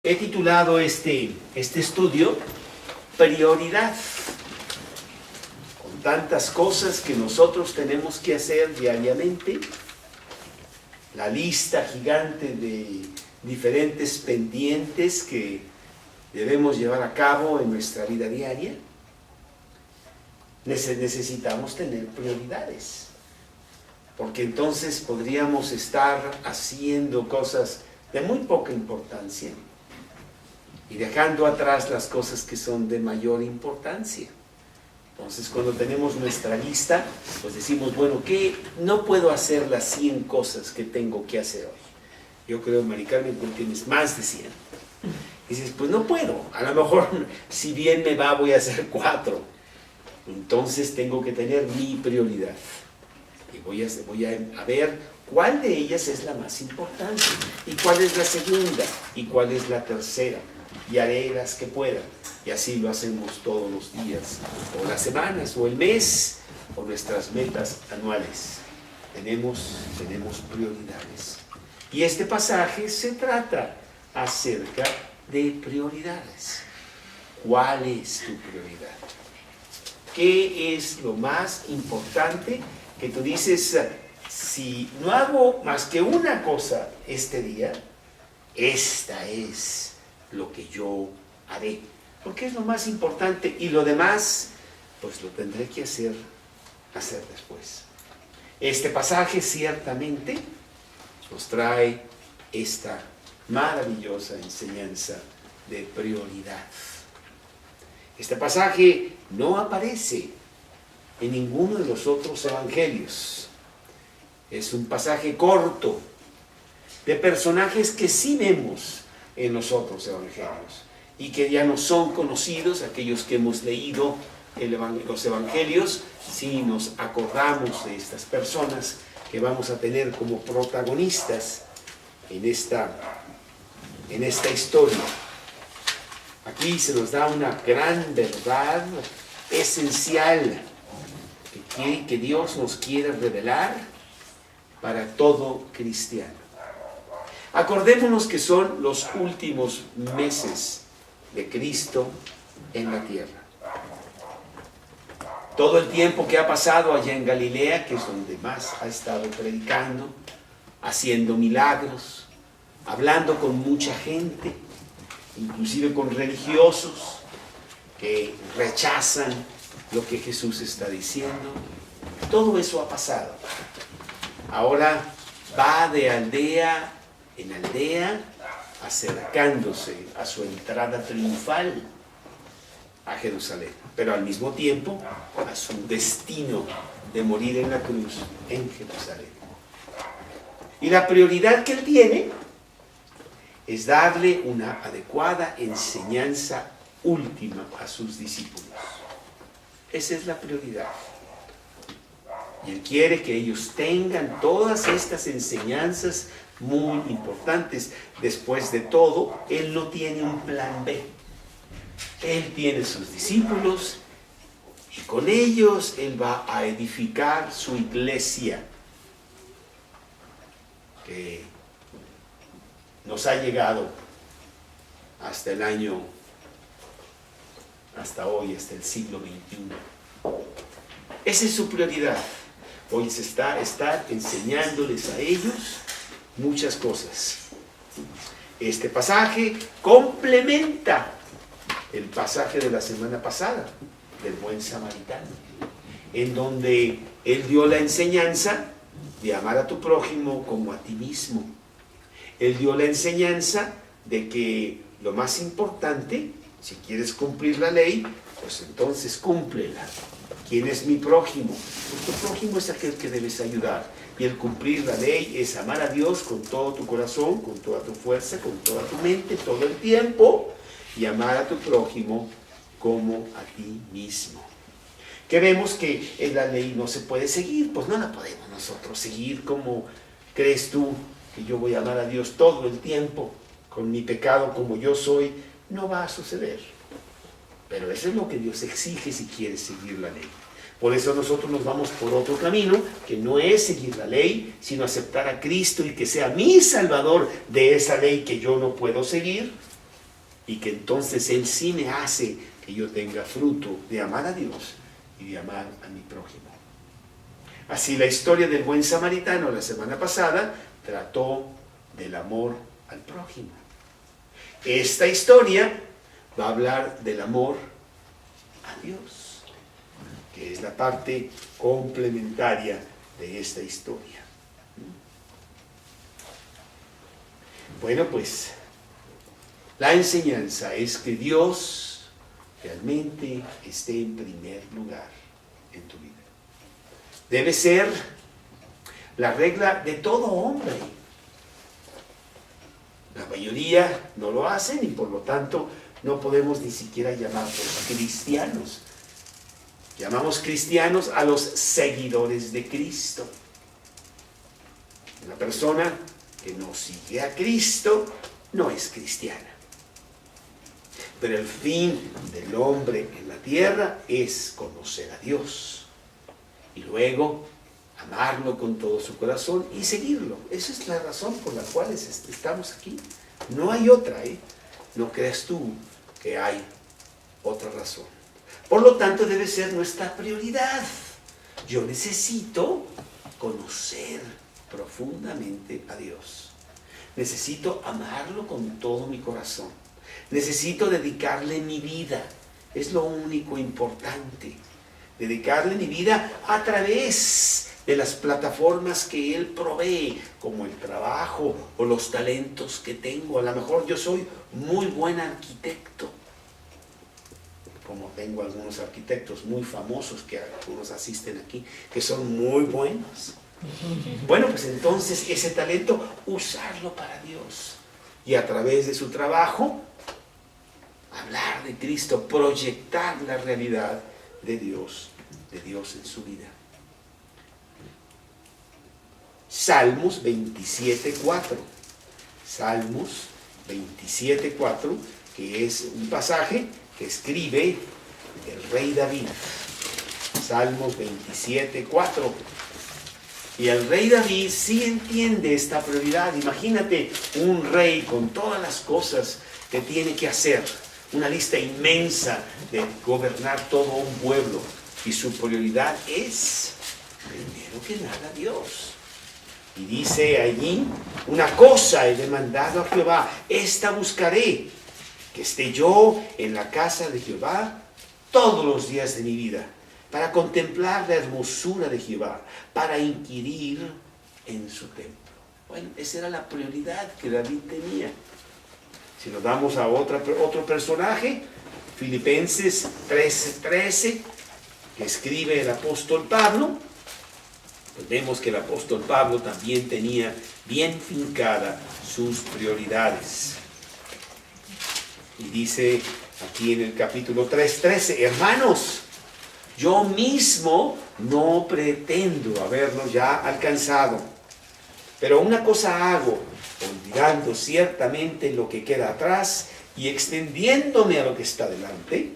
He titulado este estudio Prioridad. Con tantas cosas que nosotros tenemos que hacer diariamente, la lista gigante de diferentes pendientes que debemos llevar a cabo en nuestra vida diaria, necesitamos tener prioridades. Porque entonces podríamos estar haciendo cosas de muy poca importancia y dejando atrás las cosas que son de mayor importancia. Entonces, cuando tenemos nuestra lista, pues decimos, bueno, ¿qué? No puedo hacer las 100 cosas que tengo que hacer hoy. Yo creo, Mari Carmen, tú tienes más de 100. Y dices, pues no puedo. A lo mejor, si bien me va, voy a hacer 4. Entonces, tengo que tener mi prioridad. Y voy a ver cuál de ellas es la más importante, y cuál es la segunda, y cuál es la tercera. Y haré las que pueda. Y así lo hacemos todos los días, o las semanas, o el mes, o nuestras metas anuales. Tenemos prioridades. Y este pasaje se trata acerca de prioridades. ¿Cuál es tu prioridad? ¿Qué es lo más importante que tú dices, si no hago más que una cosa este día, esta es lo que yo haré? Porque es lo más importante, y lo demás, pues lo tendré que hacer después. Este pasaje ciertamente nos trae esta maravillosa enseñanza de prioridad. Este pasaje no aparece en ninguno de los otros evangelios. Es un pasaje corto de personajes que sí vemos en los otros evangelios y que ya no son conocidos. Aquellos que hemos leído los evangelios, sí nos acordamos de estas personas que vamos a tener como protagonistas en esta historia. Aquí se nos da una gran verdad esencial que Dios nos quiere revelar para todo cristiano. Acordémonos que son los últimos meses de Cristo en la tierra. Todo el tiempo que ha pasado allá en Galilea, que es donde más ha estado predicando, haciendo milagros, hablando con mucha gente, inclusive con religiosos que rechazan lo que Jesús está diciendo. Todo eso ha pasado. Ahora va de aldea en aldea, acercándose a su entrada triunfal a Jerusalén, pero al mismo tiempo a su destino de morir en la cruz en Jerusalén. Y la prioridad que él tiene es darle una adecuada enseñanza última a sus discípulos. Esa es la prioridad. Y él quiere que ellos tengan todas estas enseñanzas muy importantes. Después de todo, él no tiene un plan B. Él tiene sus discípulos y con ellos él va a edificar su iglesia, que nos ha llegado hasta el año, hasta hoy, hasta el siglo XXI. Esa es su prioridad. Hoy está enseñándoles a ellos muchas cosas. Este pasaje complementa el pasaje de la semana pasada, del buen samaritano, en donde él dio la enseñanza de amar a tu prójimo como a ti mismo. Él dio la enseñanza de que lo más importante, si quieres cumplir la ley, pues entonces cúmplela. ¿Quién es mi prójimo? Pues tu prójimo es aquel que debes ayudar. Y el cumplir la ley es amar a Dios con todo tu corazón, con toda tu fuerza, con toda tu mente, todo el tiempo, y amar a tu prójimo como a ti mismo. Que vemos que en la ley no se puede seguir, pues no la podemos nosotros seguir. ¿Cómo crees tú que yo voy a amar a Dios todo el tiempo con mi pecado como yo soy? No va a suceder. Pero eso es lo que Dios exige si quieres seguir la ley. Por eso nosotros nos vamos por otro camino, que no es seguir la ley, sino aceptar a Cristo y que sea mi Salvador de esa ley que yo no puedo seguir. y que entonces Él sí me hace que yo tenga fruto de amar a Dios y de amar a mi prójimo. Así la historia del buen samaritano la semana pasada trató del amor al prójimo. Esta historia va a hablar del amor a Dios, que es la parte complementaria de esta historia. Bueno, pues la enseñanza es que Dios realmente esté en primer lugar en tu vida. Debe ser la regla de todo hombre. La mayoría no lo hacen y por lo tanto no podemos ni siquiera llamarlos cristianos. Llamamos cristianos a los seguidores de Cristo. Una persona que no sigue a Cristo no es cristiana. Pero el fin del hombre en la tierra es conocer a Dios y luego amarlo con todo su corazón y seguirlo. Esa es la razón por la cual estamos aquí. No hay otra, ¿eh? No creas tú que hay otra razón. Por lo tanto, debe ser nuestra prioridad. Yo necesito conocer profundamente a Dios. Necesito amarlo con todo mi corazón. Necesito dedicarle mi vida. Es lo único importante. Dedicarle mi vida a través de las plataformas que Él provee, como el trabajo o los talentos que tengo. A lo mejor yo soy muy buen arquitecto, como tengo algunos arquitectos muy famosos que algunos asisten aquí, que son muy buenos. Bueno, pues entonces ese talento, usarlo para Dios. Y a través de su trabajo, hablar de Cristo, proyectar la realidad de Dios en su vida. Salmos 27:4. Salmos 27:4, que es un pasaje que escribe el rey David. Salmos 27:4. Y el rey David sí entiende esta prioridad. Imagínate un rey con todas las cosas que tiene que hacer, una lista inmensa de gobernar todo un pueblo, y su prioridad es, primero que nada, Dios. Y dice allí, una cosa he demandado a Jehová, esta buscaré, que esté yo en la casa de Jehová todos los días de mi vida, para contemplar la hermosura de Jehová, para inquirir en su templo. Bueno, esa era la prioridad que David tenía. Si nos damos a otro personaje, Filipenses 13:13, que escribe el apóstol Pablo, pues vemos que el apóstol Pablo también tenía bien fincadas sus prioridades. Y dice aquí en el capítulo 3:13, hermanos, yo mismo no pretendo haberlo ya alcanzado, pero una cosa hago, olvidando ciertamente lo que queda atrás y extendiéndome a lo que está delante,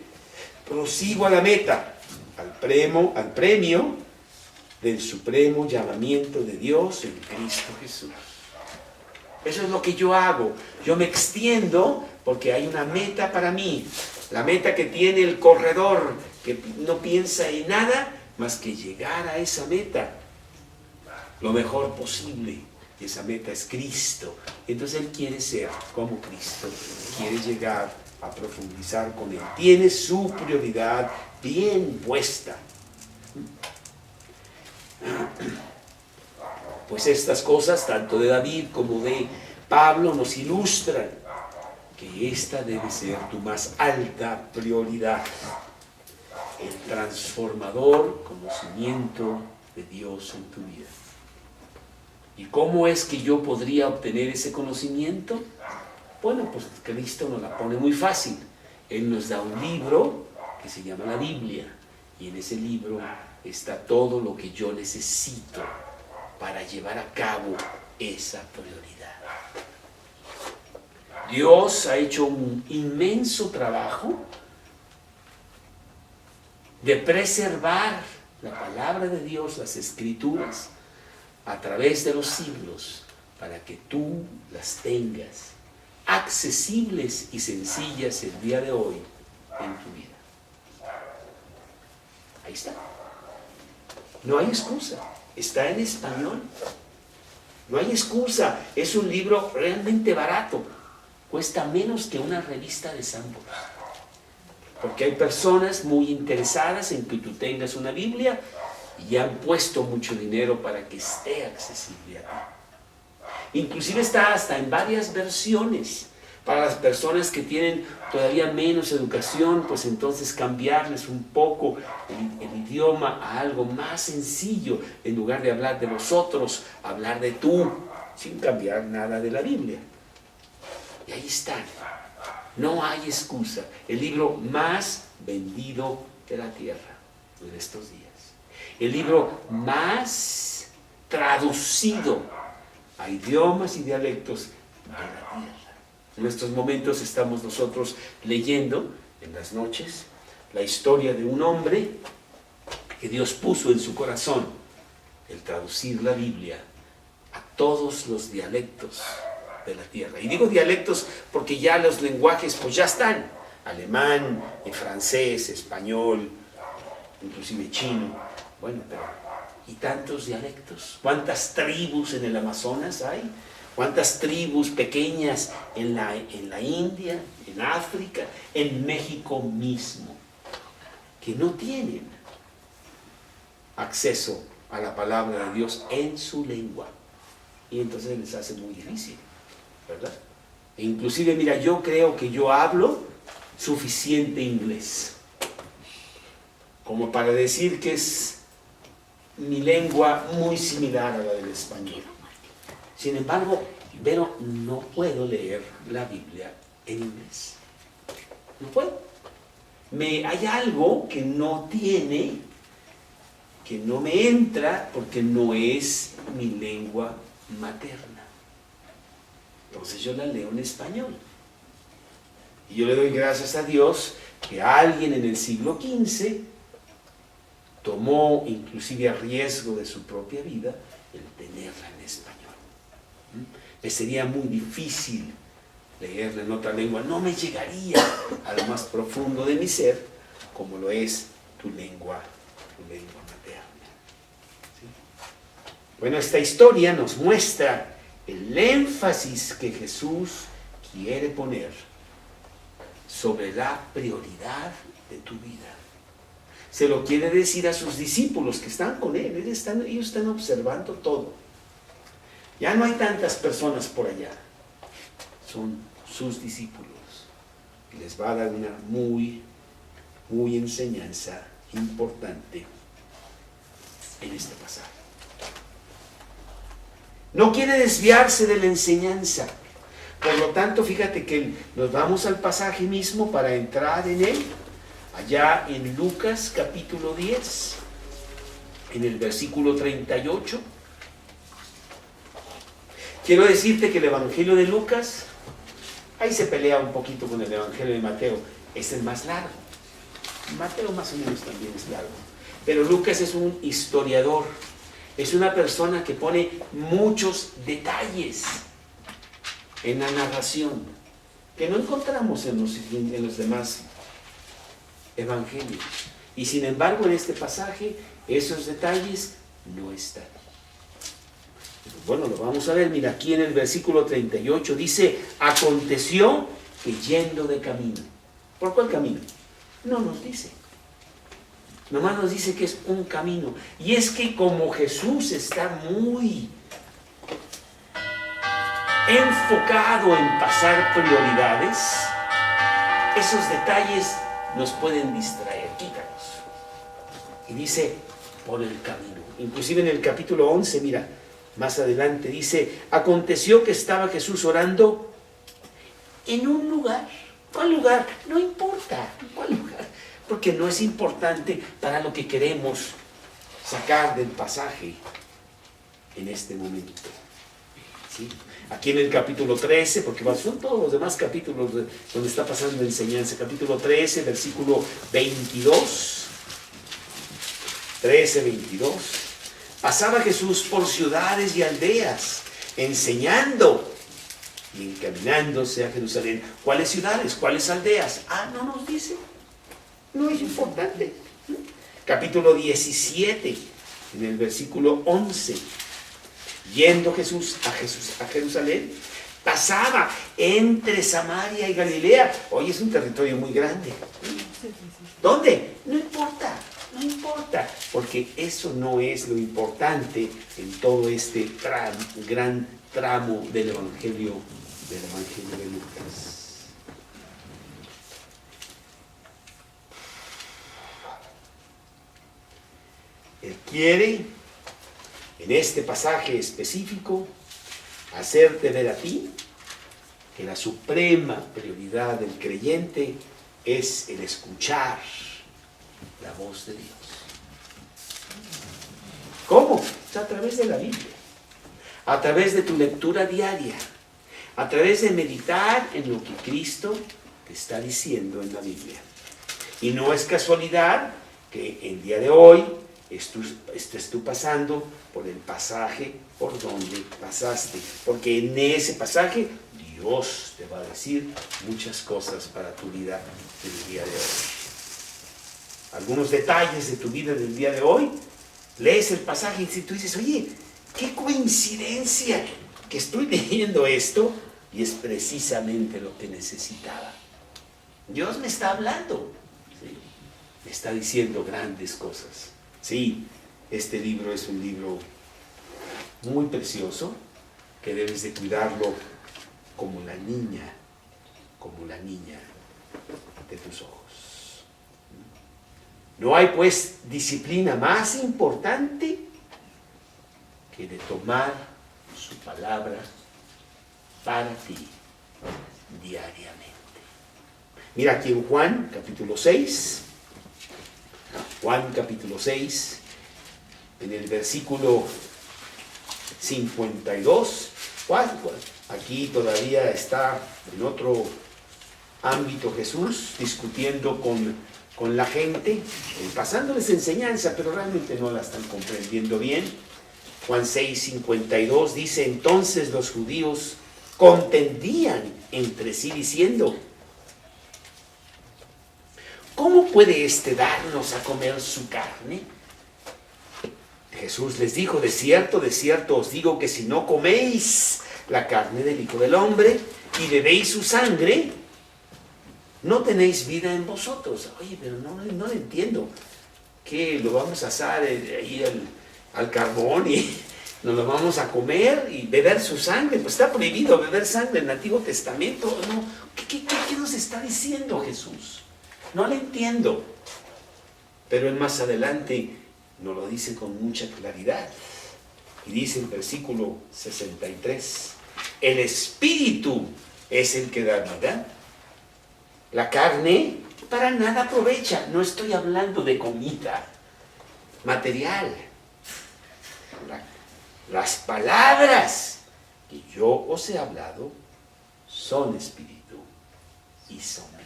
prosigo a la meta, al premio del supremo llamamiento de Dios en Cristo Jesús. Eso es lo que yo hago. Yo me extiendo porque hay una meta para mí. La meta que tiene el corredor, que no piensa en nada más que llegar a esa meta lo mejor posible. Y esa meta es Cristo. Entonces Él quiere ser como Cristo. Quiere llegar a profundizar con Él. Tiene su prioridad bien puesta. Pues estas cosas, tanto de David como de Pablo, nos ilustran que esta debe ser tu más alta prioridad. El transformador conocimiento de Dios en tu vida. ¿Y cómo es que yo podría obtener ese conocimiento? Bueno, pues Cristo nos la pone muy fácil. Él nos da un libro que se llama la Biblia. Y en ese libro está todo lo que yo necesito para llevar a cabo esa prioridad. Dios ha hecho un inmenso trabajo de preservar la palabra de Dios, las Escrituras, a través de los siglos, para que tú las tengas accesibles y sencillas el día de hoy en tu vida. Ahí está. No hay excusa. Está en español. No hay excusa. Es un libro realmente barato. Cuesta menos que una revista de Sanborns. Porque hay personas muy interesadas en que tú tengas una Biblia y han puesto mucho dinero para que esté accesible a ti. Inclusive está hasta en varias versiones. Para las personas que tienen todavía menos educación, pues entonces cambiarles un poco el idioma a algo más sencillo. En lugar de hablar de los otros, hablar de tú, sin cambiar nada de la Biblia. Y ahí está. No hay excusa. El libro más vendido de la tierra en estos días. El libro más traducido a idiomas y dialectos de la tierra. En estos momentos estamos nosotros leyendo en las noches la historia de un hombre que Dios puso en su corazón el traducir la Biblia a todos los dialectos de la tierra. Y digo dialectos porque ya los lenguajes pues ya están. Alemán, francés, español, inclusive chino. Bueno, pero ¿y tantos dialectos? ¿Cuántas tribus en el Amazonas hay? ¿Cuántas tribus pequeñas en la India, en África, en México mismo, que no tienen acceso a la palabra de Dios en su lengua? Y entonces les hace muy difícil, ¿verdad? E inclusive, mira, yo creo que yo hablo suficiente inglés como para decir que es mi lengua muy similar a la del español. Sin embargo, pero no puedo leer la Biblia en inglés. No puedo. Hay algo que no tiene, que no me entra porque no es mi lengua materna. Entonces yo la leo en español. Y yo le doy gracias a Dios que alguien en el siglo XV tomó inclusive a riesgo de su propia vida el tenerla en español. Me sería muy difícil leerla en otra lengua. No me llegaría a lo más profundo de mi ser como lo es tu lengua materna. ¿Sí? Bueno, esta historia nos muestra el énfasis que Jesús quiere poner sobre la prioridad de tu vida. Se lo quiere decir a sus discípulos que están con él. Ellos están observando todo. Ya no hay tantas personas por allá. Son sus discípulos. Y les va a dar una muy enseñanza importante en este pasaje. No quiere desviarse de la enseñanza. Por lo tanto, fíjate que nos vamos al pasaje mismo para entrar en él. Allá en Lucas capítulo 10, en el versículo 38. Quiero decirte que el Evangelio de Lucas, ahí se pelea un poquito con el Evangelio de Mateo, es el más largo. Mateo más o menos también es largo. Pero Lucas es un historiador, es una persona que pone muchos detalles en la narración que no encontramos en los demás evangelios. Y sin embargo, en este pasaje, esos detalles no están. Bueno, lo vamos a ver. Mira, aquí en el versículo 38 dice: aconteció que yendo de camino. ¿Por cuál camino? No nos dice. Nomás nos dice que es un camino. Y es que como Jesús está muy enfocado en pasar prioridades, esos detalles nos pueden distraer. Quítalos. Y dice, por el camino. Inclusive en el capítulo 11, mira, más adelante dice: aconteció que estaba Jesús orando en un lugar. ¿Cuál lugar? No importa. ¿Cuál lugar? Porque no es importante para lo que queremos sacar del pasaje en este momento. ¿Sí? Aquí en el capítulo 13, porque son todos los demás capítulos donde está pasando la enseñanza. Capítulo 13, versículo 22. 13, 22. Pasaba Jesús por ciudades y aldeas, enseñando y encaminándose a Jerusalén. ¿Cuáles ciudades? ¿Cuáles aldeas? No nos dice. No es importante. Capítulo 17, en el versículo 11. Yendo Jesús a Jerusalén, pasaba entre Samaria y Galilea. Hoy es un territorio muy grande. ¿Dónde? No importa, porque eso no es lo importante en todo este gran tramo del Evangelio de Lucas. Él quiere, en este pasaje específico, hacerte ver a ti que la suprema prioridad del creyente es el escuchar la voz de Dios. ¿Cómo? A través de la Biblia, a través de tu lectura diaria, a través de meditar en lo que Cristo te está diciendo en la Biblia. Y no es casualidad que el día de hoy estés tú pasando por el pasaje por donde pasaste, porque en ese pasaje Dios te va a decir muchas cosas para tu vida del día de hoy. Algunos detalles de tu vida del día de hoy, lees el pasaje y tú dices, oye, qué coincidencia que estoy leyendo esto, y es precisamente lo que necesitaba. Dios me está hablando, ¿sí? Me está diciendo grandes cosas. Sí, este libro es un libro muy precioso, que debes de cuidarlo como la niña de tus ojos. No hay pues disciplina más importante que de tomar su palabra para ti diariamente. Mira aquí en Juan capítulo 6, en el versículo 52, aquí todavía está en otro ámbito Jesús discutiendo con la gente, pasándoles enseñanza, pero realmente no la están comprendiendo bien. Juan 6:52 dice, entonces los judíos contendían entre sí diciendo, ¿cómo puede éste darnos a comer su carne? Jesús les dijo, de cierto os digo que si no coméis la carne del Hijo del Hombre y bebéis su sangre, no tenéis vida en vosotros. Oye, pero no lo entiendo. ¿Qué? ¿Lo vamos a asar ahí al carbón y nos lo vamos a comer y beber su sangre? Pues está prohibido beber sangre en el Antiguo Testamento. No. ¿Qué nos está diciendo Jesús? No lo entiendo. Pero él más adelante nos lo dice con mucha claridad. Y dice en versículo 63, el Espíritu es el que da vida. La carne para nada aprovecha. No estoy hablando de comida material. Las palabras que yo os he hablado son espíritu y son vida.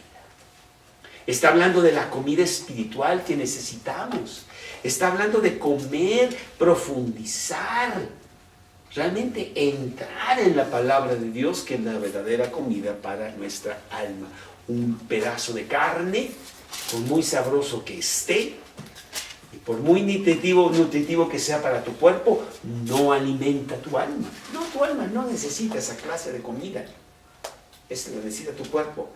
Está hablando de la comida espiritual que necesitamos. Está hablando de comer, profundizar, realmente entrar en la palabra de Dios, que es la verdadera comida para nuestra alma. Un pedazo de carne, por muy sabroso que esté, y por muy nutritivo que sea para tu cuerpo, no alimenta tu alma. No, tu alma no necesita esa clase de comida. Eso lo necesita tu cuerpo.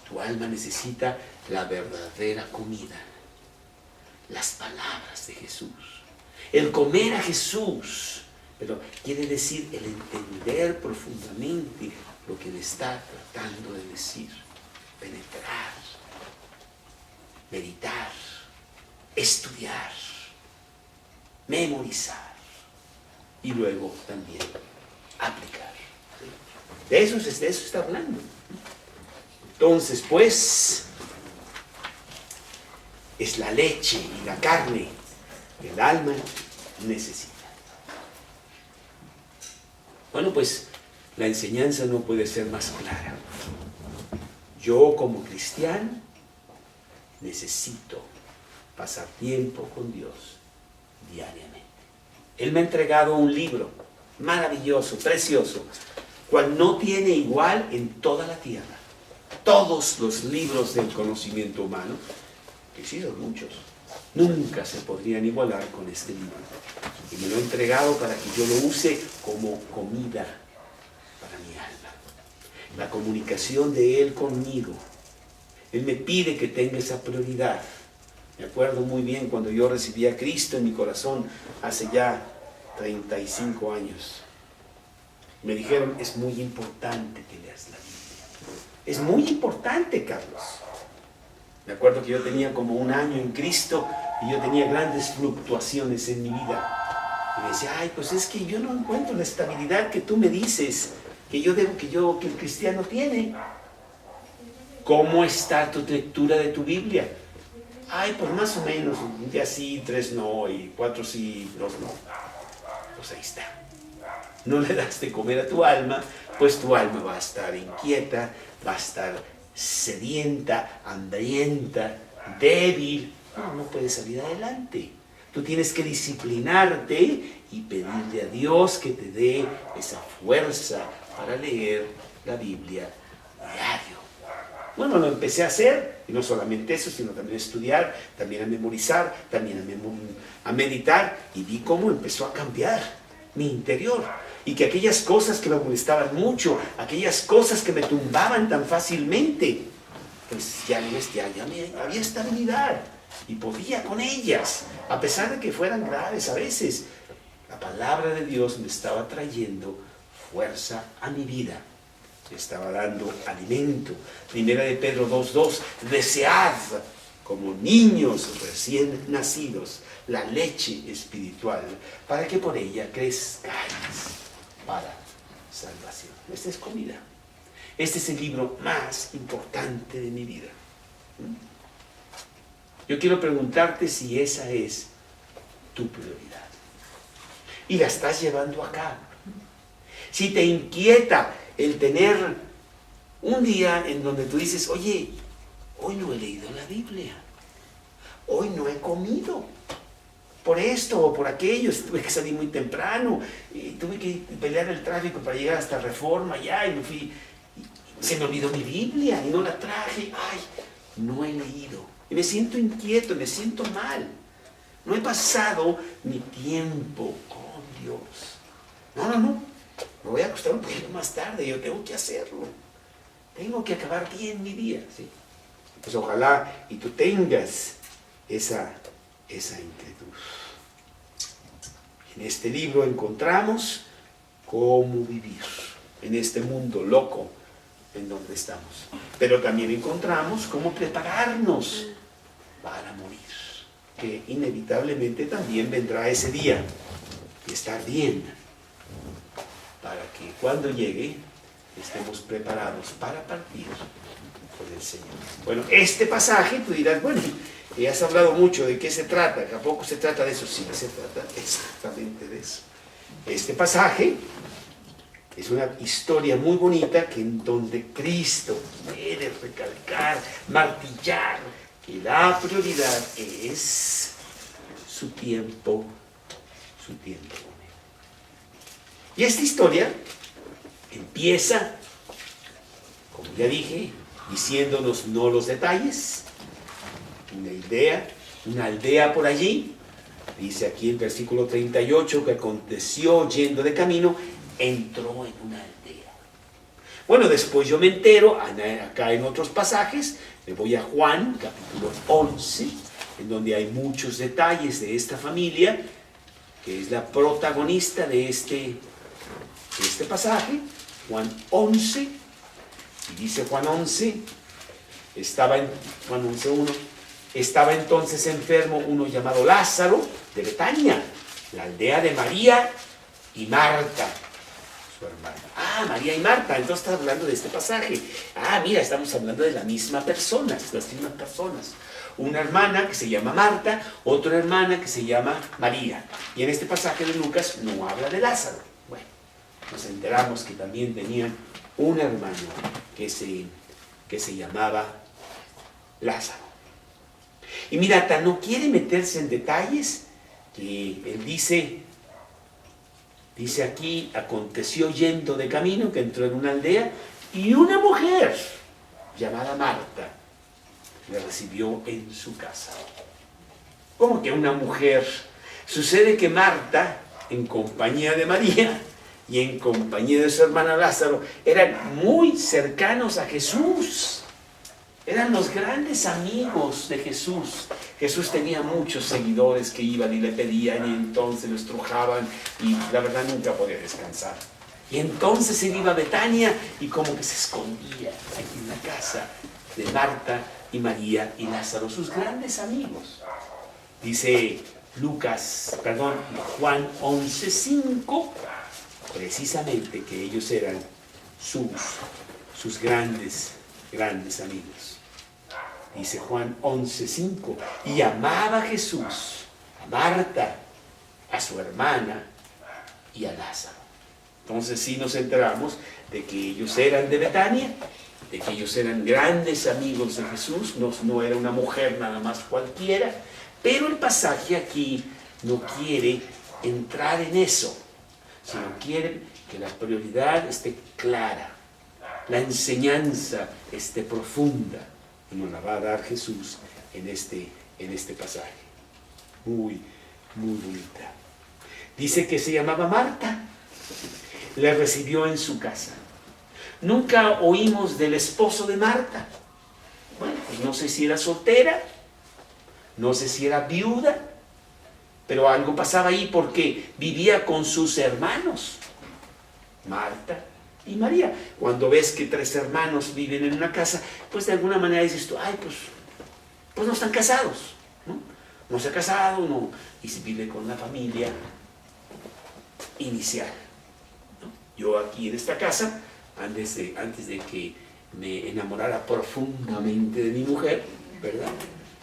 Tu alma necesita la verdadera comida. Las palabras de Jesús. El comer a Jesús. Pero quiere decir el entender profundamente lo que le está tratando de decir. Penetrar, meditar, estudiar, memorizar y luego también aplicar. De eso está hablando. Entonces, pues, es la leche y la carne que el alma necesita. Bueno, pues, la enseñanza no puede ser más clara. Yo como cristiano necesito pasar tiempo con Dios diariamente. Él me ha entregado un libro maravilloso, precioso. cual no tiene igual en toda la tierra. Todos los libros del conocimiento humano, que sí son muchos, nunca se podrían igualar con este libro. Y me lo ha entregado para que yo lo use como comida para mi alma. La comunicación de Él conmigo. Él me pide que tenga esa prioridad. Me acuerdo muy bien cuando yo recibí a Cristo en mi corazón hace ya 35 años. Me dijeron, es muy importante que leas la Biblia. Es muy importante, Carlos. Me acuerdo que yo tenía como un año en Cristo y yo tenía grandes fluctuaciones en mi vida. Y me decía, ay, pues es que yo no encuentro la estabilidad que tú me dices que el cristiano tiene. ¿Cómo está tu lectura de tu Biblia? Ay, pues más o menos, un día sí, 3 no, y 4 sí, 2 no. Pues ahí está. No le das de comer a tu alma, pues tu alma va a estar inquieta, va a estar sedienta, hambrienta, débil. No puedes salir adelante. Tú tienes que disciplinarte y pedirle a Dios que te dé esa fuerza para leer la Biblia diario. Bueno, lo empecé a hacer, y no solamente eso, sino también a estudiar, también a memorizar, también a meditar, y vi cómo empezó a cambiar mi interior. Y que aquellas cosas que me molestaban mucho, aquellas cosas que me tumbaban tan fácilmente, pues ya había estabilidad. Y podía con ellas, a pesar de que fueran graves a veces. La palabra de Dios me estaba trayendo fuerza a mi vida, me estaba dando alimento. Primera de Pedro 2:2, desead como niños recién nacidos la leche espiritual, para que por ella crezcáis para salvación. Esta es comida. Este es el libro más importante de mi vida. Yo quiero preguntarte si esa es tu prioridad. Y la estás llevando a cabo. Si te inquieta el tener un día en donde tú dices, oye, hoy no he leído la Biblia. Hoy no he comido. Por esto o por aquello, tuve que salir muy temprano. Y tuve que pelear el tráfico para llegar hasta Reforma ya. Y me fui. Y se me olvidó mi Biblia y no la traje. Ay, no he leído. Y me siento inquieto, me siento mal. No he pasado mi tiempo con Dios. No. Me voy a acostar un poquito más tarde. Yo tengo que hacerlo. Tengo que acabar bien mi día. ¿Sí? Pues ojalá y tú tengas esa inquietud. En este libro encontramos cómo vivir en este mundo loco en donde estamos. Pero también encontramos cómo prepararnos para morir, que inevitablemente también vendrá ese día, y estar bien, para que cuando llegue estemos preparados para partir con el Señor. Bueno, este pasaje, tú dirás, bueno, ya has hablado mucho de qué se trata, que a poco se trata de eso. Sí, se trata exactamente de eso. Este pasaje es una historia muy bonita que en donde Cristo quiere recalcar, martillar que la prioridad es su tiempo con Él. Y esta historia empieza, como ya dije, diciéndonos no los detalles, una aldea por allí. Dice aquí en versículo 38 que aconteció yendo de camino, entró en una aldea. Bueno, después yo me entero, acá en otros pasajes, me voy a Juan, capítulo 11, en donde hay muchos detalles de esta familia, que es la protagonista de este pasaje, Juan 11, y dice Juan 11, Juan 11:1, estaba entonces enfermo uno llamado Lázaro, de Betania, la aldea de María y Marta, su hermana. María y Marta, entonces está hablando de este pasaje. Mira, estamos hablando de la misma persona, las mismas personas. Una hermana que se llama Marta, otra hermana que se llama María. Y en este pasaje de Lucas no habla de Lázaro. Bueno, nos enteramos que también tenían un hermano que se llamaba Lázaro. Y mira, no quiere meterse en detalles, que él dice Dice aquí, aconteció yendo de camino que entró en una aldea y una mujer llamada Marta le recibió en su casa. ¿Cómo que una mujer? Sucede que Marta, en compañía de María y en compañía de su hermana Lázaro, eran muy cercanos a Jesús. Eran los grandes amigos de Jesús. Jesús tenía muchos seguidores que iban y le pedían y entonces lo estrujaban y la verdad nunca podía descansar. Y entonces él iba a Betania y como que se escondía aquí en la casa de Marta y María y Lázaro, sus grandes amigos. Dice Juan 11:5, precisamente que ellos eran sus grandes amigos. Dice Juan 11:5, y amaba a Jesús, a Marta, a su hermana y a Lázaro. Entonces sí nos enteramos de que ellos eran de Betania, de que ellos eran grandes amigos de Jesús, no era una mujer nada más cualquiera, pero el pasaje aquí no quiere entrar en eso, sino quiere que la prioridad esté clara, la enseñanza esté profunda, y nos la va a dar Jesús en este pasaje. Muy, muy bonita. Dice que se llamaba Marta, le recibió en su casa. Nunca oímos del esposo de Marta. Bueno, pues no sé si era soltera, no sé si era viuda, pero algo pasaba ahí porque vivía con sus hermanos, Marta y María. Cuando ves que 3 hermanos viven en una casa, pues de alguna manera dices tú, ay, pues no están casados, ¿no? No se ha casado, no, y se vive con la familia inicial, ¿no? Yo aquí en esta casa, antes de que me enamorara profundamente de mi mujer, ¿verdad?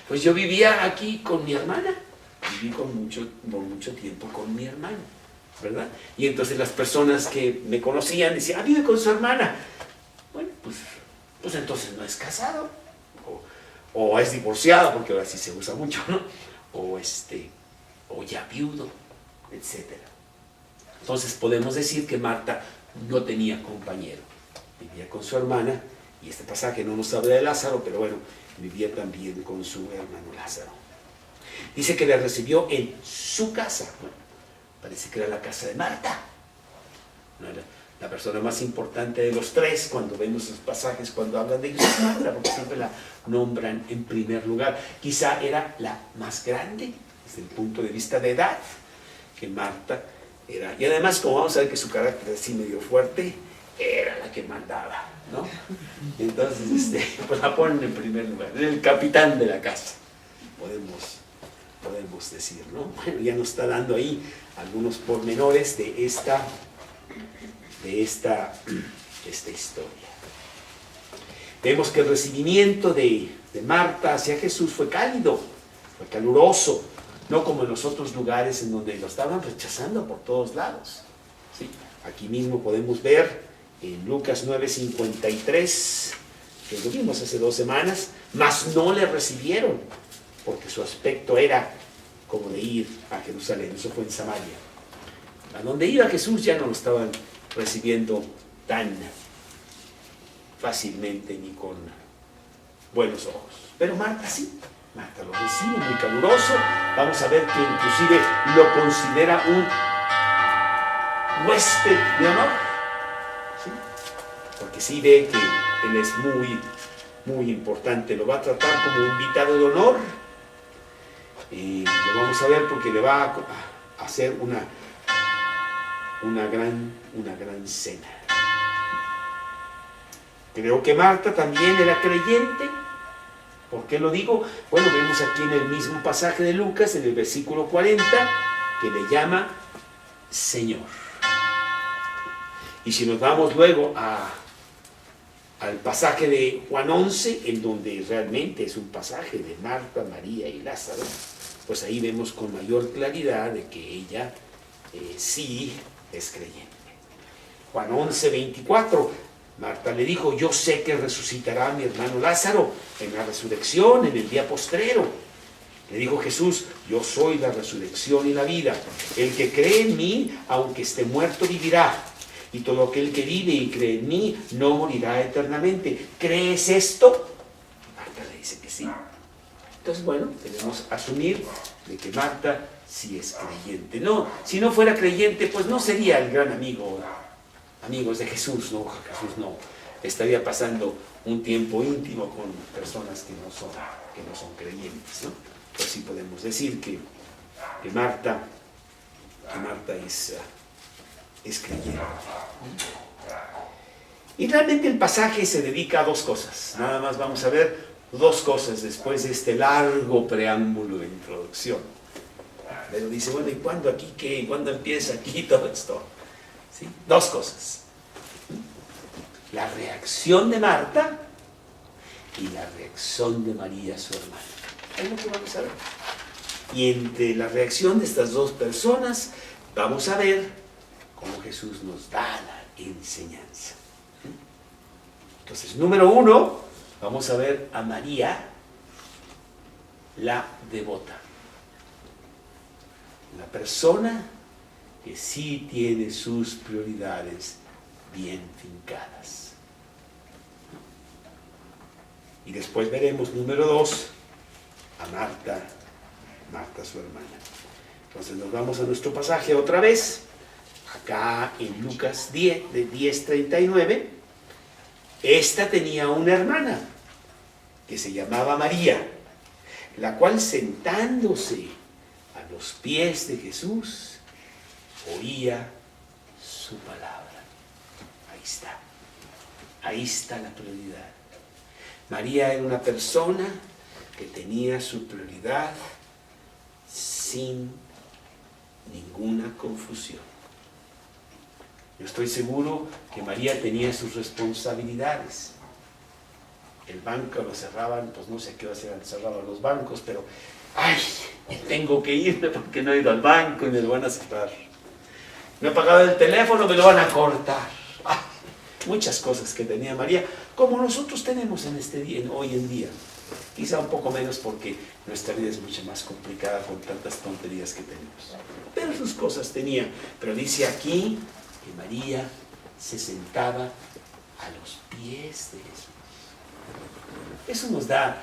Pues yo vivía aquí con mi hermana, viví por mucho tiempo con mi hermana, ¿verdad? Y entonces las personas que me conocían decían, vive con su hermana. Bueno, pues entonces no es casado, o es divorciado, porque ahora sí se usa mucho, ¿no? O ya viudo, etc. Entonces podemos decir que Marta no tenía compañero, vivía con su hermana, y este pasaje no nos habla de Lázaro, pero bueno, vivía también con su hermano Lázaro. Dice que le recibió en su casa. Bueno, parece que era la casa de Marta. No era la persona más importante de los 3 cuando vemos los pasajes, cuando hablan de ellos, es Marta, porque siempre la nombran en primer lugar. Quizá era la más grande desde el punto de vista de edad, que Marta era. Y además, como vamos a ver que su carácter así medio fuerte, era la que mandaba, ¿no? Entonces, pues la ponen en primer lugar, el capitán de la casa, podemos decir, ¿no? Bueno, ya nos está dando ahí algunos pormenores de esta historia. Vemos que el recibimiento de Marta hacia Jesús fue cálido, fue caluroso, no como en los otros lugares en donde lo estaban rechazando por todos lados, ¿sí? Aquí mismo podemos ver en Lucas 9:53, que lo vimos hace 2 semanas, mas no le recibieron, porque su aspecto era como de ir a Jerusalén. Eso fue en Samaria. A donde iba Jesús ya no lo estaban recibiendo tan fácilmente ni con buenos ojos. Pero Marta sí, Marta lo recibe muy caluroso. Vamos a ver que inclusive lo considera un huésped de honor, ¿sí? Porque sí ve que él es muy importante, lo va a tratar como invitado de honor, y lo vamos a ver porque le va a hacer una gran cena. Creo que Marta también era creyente. ¿Por qué lo digo? Bueno, vemos aquí en el mismo pasaje de Lucas, en el versículo 40, que le llama Señor. Y si nos vamos luego al pasaje de Juan 11, en donde realmente es un pasaje de Marta, María y Lázaro, pues ahí vemos con mayor claridad de que ella sí es creyente. Juan 11:24, Marta le dijo, yo sé que resucitará a mi hermano Lázaro en la resurrección, en el día postrero. Le dijo Jesús: yo soy la resurrección y la vida. El que cree en mí, aunque esté muerto, vivirá. Y todo aquel que vive y cree en mí, no morirá eternamente. ¿Crees esto? Marta le dice que sí. Entonces, bueno, debemos asumir de que Marta sí es creyente. No, si no fuera creyente, pues no sería el gran amigos de Jesús, ¿no? Jesús no estaría pasando un tiempo íntimo con personas que no son creyentes, ¿no? Pues sí podemos decir que Marta es creyente. Y realmente el pasaje se dedica a dos cosas. Nada más vamos a ver dos cosas después de este largo preámbulo de introducción. Pero dice, bueno, ¿y cuándo aquí qué? ¿Y cuándo empieza aquí todo esto? ¿Sí? Dos cosas. La reacción de Marta y la reacción de María, su hermana. Es lo que vamos a ver. Y entre la reacción de estas dos personas vamos a ver cómo Jesús nos da la enseñanza. Entonces, número uno, vamos a ver a María, la devota. La persona que sí tiene sus prioridades bien fincadas. Y después veremos, número dos, a Marta su hermana. Entonces nos vamos a nuestro pasaje otra vez, acá en Lucas 10, de 10:39. Esta tenía una hermana que se llamaba María, la cual sentándose a los pies de Jesús, oía su palabra. Ahí está la prioridad. María era una persona que tenía su prioridad sin ninguna confusión. Yo estoy seguro que María tenía sus responsabilidades. El banco lo cerraban, pues no sé qué hora cerraban los bancos, pero ¡ay! Tengo que irme porque no he ido al banco y me lo van a cerrar. No he pagado el teléfono, me lo van a cortar. ¡Ay! Muchas cosas que tenía María, como nosotros tenemos en este día, hoy en día. Quizá un poco menos porque nuestra vida es mucho más complicada con tantas tonterías que tenemos. Pero sus cosas tenía. Pero dice aquí que María se sentaba a los pies de Jesús. Eso nos da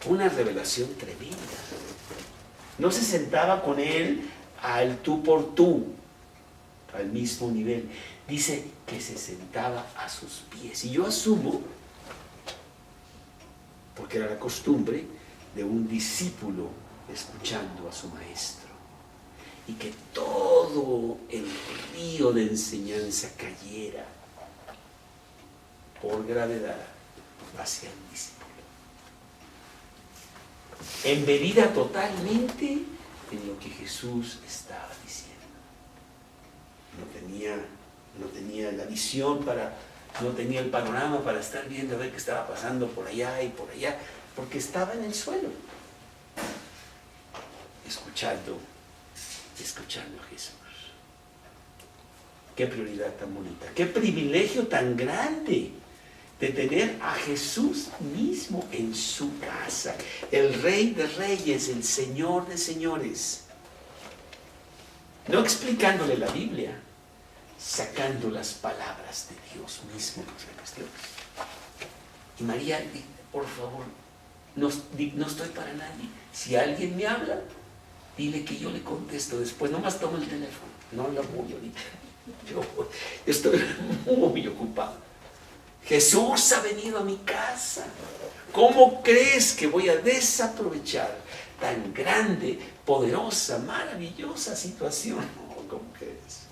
una revelación tremenda. No se sentaba con él al tú por tú, al mismo nivel. Dice que se sentaba a sus pies. Y yo asumo, porque era la costumbre de un discípulo escuchando a su maestro, y que todo el río de enseñanza cayera por gravedad hacia el discípulo, embebida totalmente en lo que Jesús estaba diciendo. No tenía la visión no tenía el panorama para estar viendo a ver qué estaba pasando por allá y por allá, porque estaba en el suelo, escuchando a Jesús. Qué prioridad tan bonita, qué privilegio tan grande de tener a Jesús mismo en su casa, el Rey de Reyes, el Señor de Señores, no explicándole la Biblia, sacando las palabras de Dios mismo. Y María, por favor, no estoy para nadie. Si alguien me habla, dile que yo le contesto después. Nomás tomo el teléfono. No lo voy ahorita. Yo estoy muy ocupado. Jesús ha venido a mi casa. ¿Cómo crees que voy a desaprovechar tan grande, poderosa, maravillosa situación? ¿Cómo crees?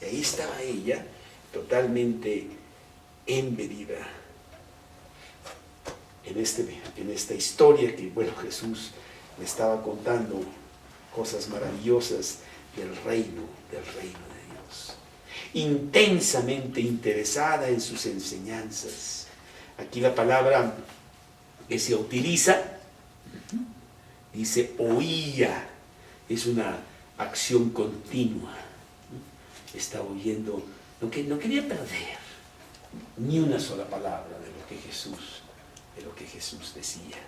Y ahí estaba ella, totalmente embebida en esta historia que, bueno, Jesús le estaba contando cosas maravillosas del reino de Dios. Intensamente interesada en sus enseñanzas. Aquí la palabra que se utiliza, dice oía, es una acción continua. Estaba oyendo, no quería perder ni una sola palabra de lo que Jesús decía.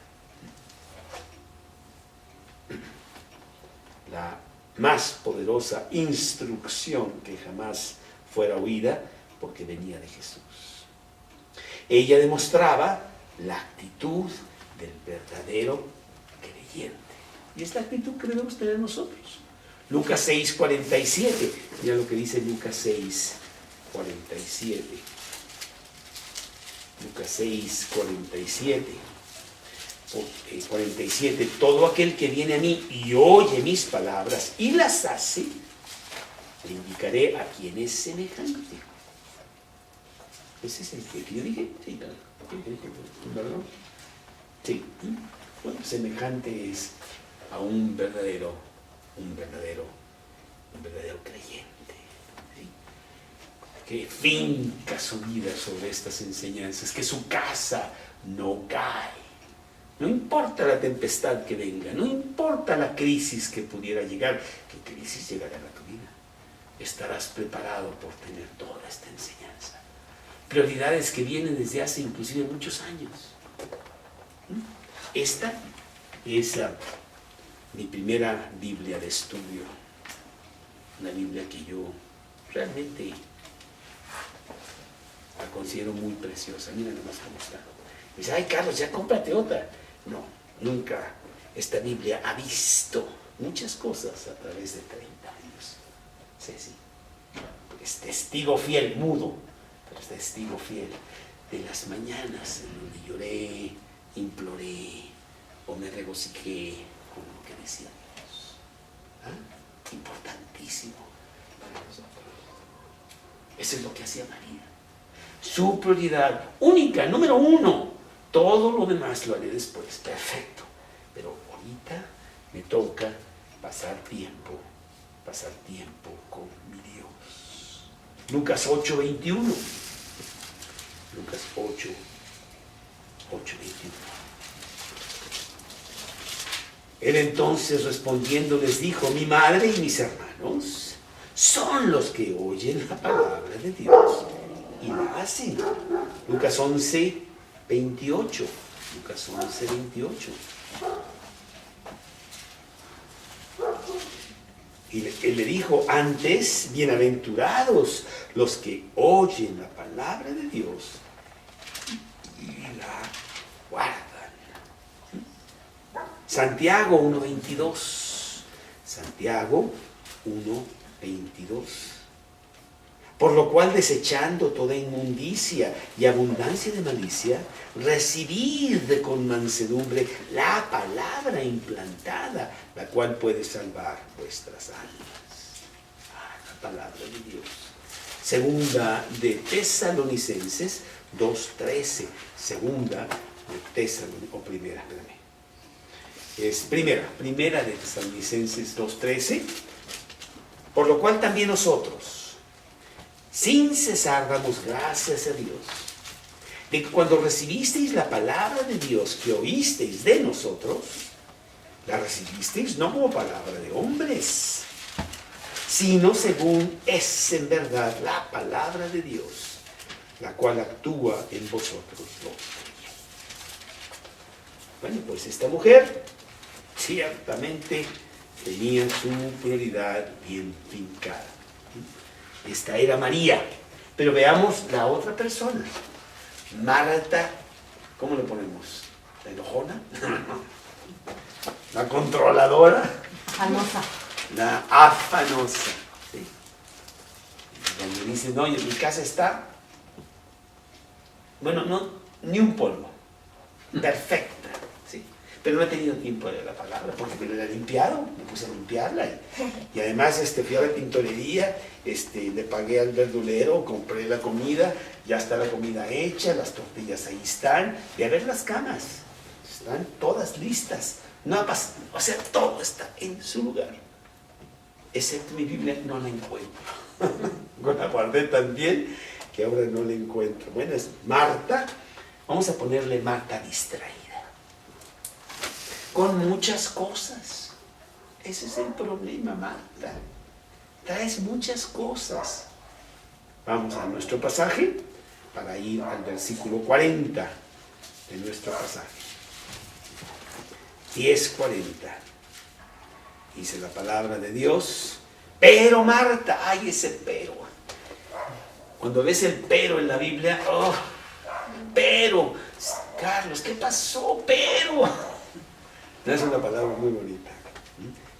la más poderosa instrucción que jamás fuera oída, porque venía de Jesús. Ella demostraba la actitud del verdadero creyente. Y esta actitud que debemos tener nosotros. Lucas 6:47. Mira lo que dice Lucas 6:47. Lucas 6:47. 47. Todo aquel que viene a mí y oye mis palabras y las hace, le indicaré a quién es semejante. Ese es el que yo dije. Sí, ¿verdad? Sí. Bueno, semejante es a un verdadero creyente, ¿sí? Que finca su vida sobre estas enseñanzas, que su casa no cae. No importa la tempestad que venga, no importa la crisis que pudiera llegar, ¿qué crisis llegará a tu vida? Estarás preparado por tener toda esta enseñanza. Prioridades que vienen desde hace inclusive muchos años. Esta es mi primera Biblia de estudio, una Biblia que yo realmente la considero muy preciosa. Mira nomás cómo está. Me dice, ay Carlos, ya cómprate otra. No, nunca esta Biblia ha visto muchas cosas a través de 30 años. Sí. Es testigo fiel, mudo, pero es testigo fiel de las mañanas en donde lloré, imploré o me regocijé con lo que decía Dios. Importantísimo para nosotros. Eso es lo que hacía María. Su prioridad única, número 1. Todo lo demás lo haré después. Perfecto. Pero ahorita me toca pasar tiempo con mi Dios. Lucas 8:21. Lucas 8:21. Él entonces respondiendo les dijo, mi madre y mis hermanos son los que oyen la palabra de Dios y la hacen. Lucas 11:28. Lucas 11:28. Y él le dijo, antes, bienaventurados los que oyen la palabra de Dios y la guardan. Santiago 1:22. Santiago 1:22. Por lo cual, desechando toda inmundicia y abundancia de malicia, recibid con mansedumbre la palabra implantada, la cual puede salvar vuestras almas. La palabra de Dios. Segunda de Tesalonicenses 2:13. Segunda de Tesalonicenses, o primera, espérame. Es primera de Tesalonicenses 2:13. Por lo cual también nosotros, sin cesar damos gracias a Dios, de que cuando recibisteis la palabra de Dios que oísteis de nosotros, la recibisteis no como palabra de hombres, sino según es en verdad la palabra de Dios, la cual actúa en vosotros los creyentes. Bueno, pues esta mujer ciertamente tenía su prioridad bien fincada. Esta era María, pero veamos la otra persona. Marta, ¿cómo le ponemos? ¿La enojona? ¿La controladora? Afanosa. La afanosa. ¿Sí? Cuando dice, no, en mi casa está, bueno, no, ni un polvo, perfecta, ¿sí? Pero no he tenido tiempo de leer la palabra, porque me la limpiaron, me puse a limpiarla, y además fui a la tintorería, le pagué al verdulero, compré la comida, ya está la comida hecha, las tortillas ahí están, y a ver las camas, están todas listas, no ha pasado, o sea, todo está en su lugar, excepto mi Biblia, no la encuentro, la guardé tan bien que ahora no la encuentro. Bueno, es Marta, vamos a ponerle Marta distraída, con muchas cosas. Ese es el problema, Marta. Traes muchas cosas. Vamos a nuestro pasaje para ir al versículo 40 de nuestro pasaje. 10:40. Dice la palabra de Dios. Pero Marta, ay, ese pero. Cuando ves el pero en la Biblia, oh, pero, Carlos, ¿qué pasó? Pero. No es una palabra muy bonita.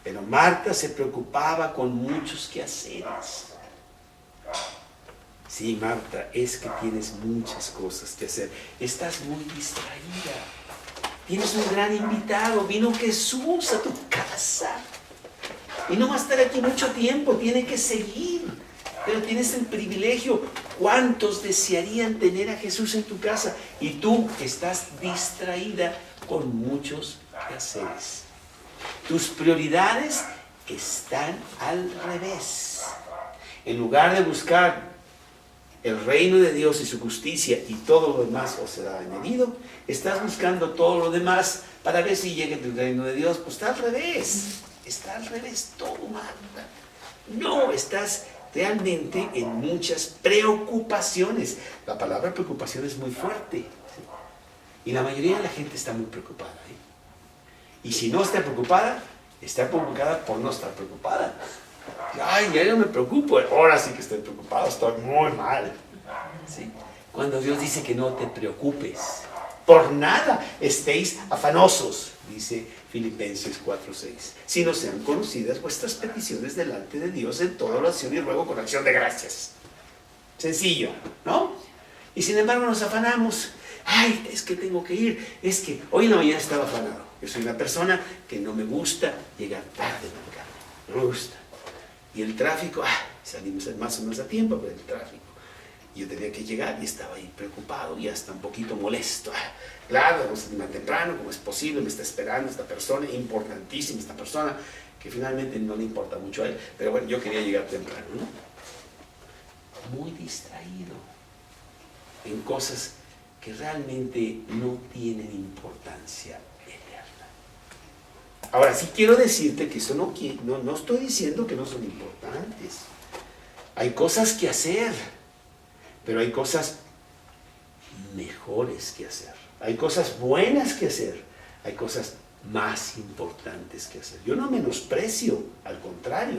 Pero Marta se preocupaba con muchos quehaceres. Sí, Marta, es que tienes muchas cosas que hacer. Estás muy distraída. Tienes un gran invitado. Vino Jesús a tu casa. Y no va a estar aquí mucho tiempo. Tiene que seguir. Pero tienes el privilegio. ¿Cuántos desearían tener a Jesús en tu casa? Y tú estás distraída con muchos quehaceres. Tus prioridades están al revés. En lugar de buscar el reino de Dios y su justicia y todo lo demás os será añadido, estás buscando todo lo demás para ver si llega el reino de Dios. Pues está al revés. Está al revés todo, Marta. No, estás realmente en muchas preocupaciones. La palabra preocupación es muy fuerte. ¿Sí? Y la mayoría de la gente está muy preocupada. Y si no está preocupada por no estar preocupada. Ay, ya no me preocupo, ahora sí que estoy preocupado, estoy muy mal. ¿Sí? Cuando Dios dice que no te preocupes, por nada estéis afanosos, dice Filipenses 4:6, sino sean conocidas vuestras peticiones delante de Dios en toda oración y ruego con acción de gracias. Sencillo, ¿no? Y sin embargo nos afanamos. Ay, es que tengo que ir, es que hoy en la mañana estaba afanado. Yo soy una persona que no me gusta llegar tarde nunca, no me gusta. Y el tráfico, salimos más o menos a tiempo, pero el tráfico. Yo tenía que llegar y estaba ahí preocupado y hasta un poquito molesto. Claro, vamos a salir más temprano, como es posible, me está esperando esta persona, importantísima esta persona, que finalmente no le importa mucho a él, pero bueno, yo quería llegar temprano, ¿no? Muy distraído en cosas que realmente no tienen importancia eterna. Ahora, sí quiero decirte que eso no estoy diciendo que no son importantes. Hay cosas que hacer, pero hay cosas mejores que hacer. Hay cosas buenas que hacer. Hay cosas más importantes que hacer. Yo no menosprecio, al contrario.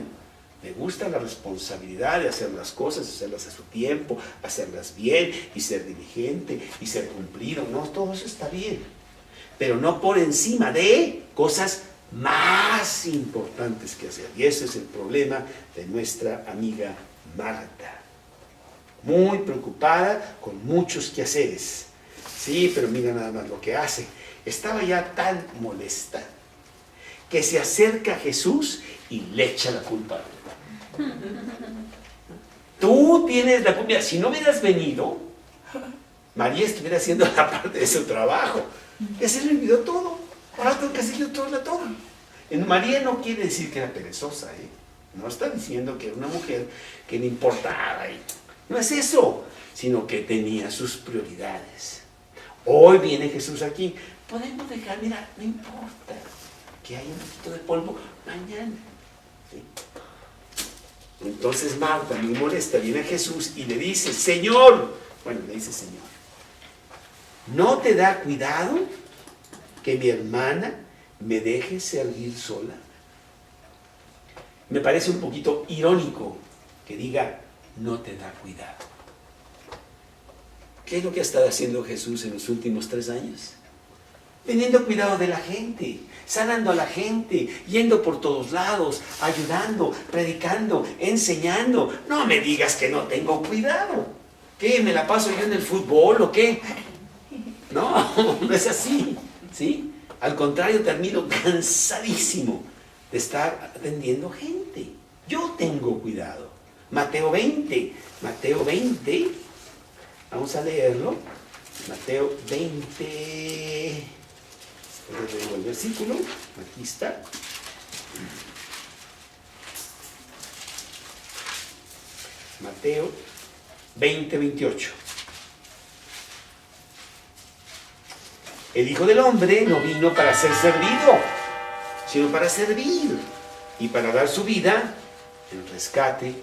Me gusta la responsabilidad de hacer las cosas, hacerlas a su tiempo, hacerlas bien y ser diligente y ser cumplido. No, todo eso está bien. Pero no por encima de cosas más importantes que hacer. Y ese es el problema de nuestra amiga Marta. Muy preocupada con muchos quehaceres. Sí, pero mira nada más lo que hace. Estaba ya tan molesta que se acerca a Jesús y le echa la culpa. Tú tienes la culpa. Si no hubieras venido, María estuviera haciendo la parte de su trabajo. Ya se le olvidó todo. Ahora tengo que hacerle todo. En María no quiere decir que era perezosa, ¿eh? No está diciendo que era una mujer que le importaba. No es eso, sino que tenía sus prioridades. Hoy viene Jesús aquí. Podemos dejar, mira, no importa que haya un poquito de polvo mañana. ¿Sí? Entonces Marta, muy molesta, viene a Jesús y le dice, Señor, ¿no te da cuidado que mi hermana me deje servir sola? Me parece un poquito irónico que diga, no te da cuidado. ¿Qué es lo que ha estado haciendo Jesús en los últimos 3 años? Teniendo cuidado de la gente, sanando a la gente, yendo por todos lados, ayudando, predicando, enseñando. No me digas que no tengo cuidado. ¿Qué? ¿Me la paso yo en el fútbol o qué? No, no es así, ¿sí? Al contrario, termino cansadísimo de estar atendiendo gente. Yo tengo cuidado. Mateo 20, vamos a leerlo. Mateo 20, les digo el versículo, aquí está. Mateo 20, 28. El Hijo del Hombre no vino para ser servido, sino para servir y para dar su vida en rescate